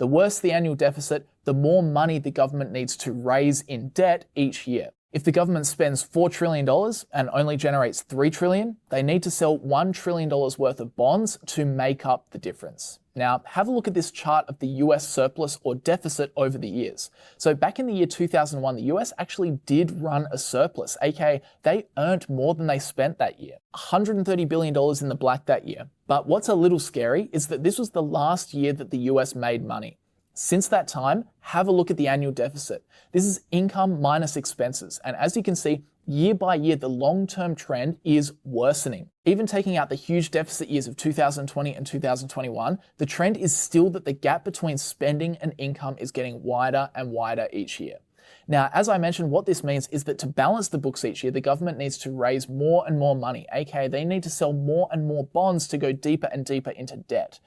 The worse the annual deficit, the more money the government needs to raise in debt each year. If the government spends $4 trillion and only generates $3 trillion, they need to sell $1 trillion worth of bonds to make up the difference. Now, have a look at this chart of the US surplus or deficit over the years. So back in the year 2001, the US actually did run a surplus, aka they earned more than they spent that year. $130 billion in the black that year. But what's a little scary is that this was the last year that the US made money. Since that time, have a look at the annual deficit. This is income minus expenses. And as you can see, year by year, the long-term trend is worsening. Even taking out the huge deficit years of 2020 and 2021, the trend is still that the gap between spending and income is getting wider and wider each year. Now, as I mentioned, what this means is that to balance the books each year, the government needs to raise more and more money, aka they need to sell more and more bonds to go deeper and deeper into debt.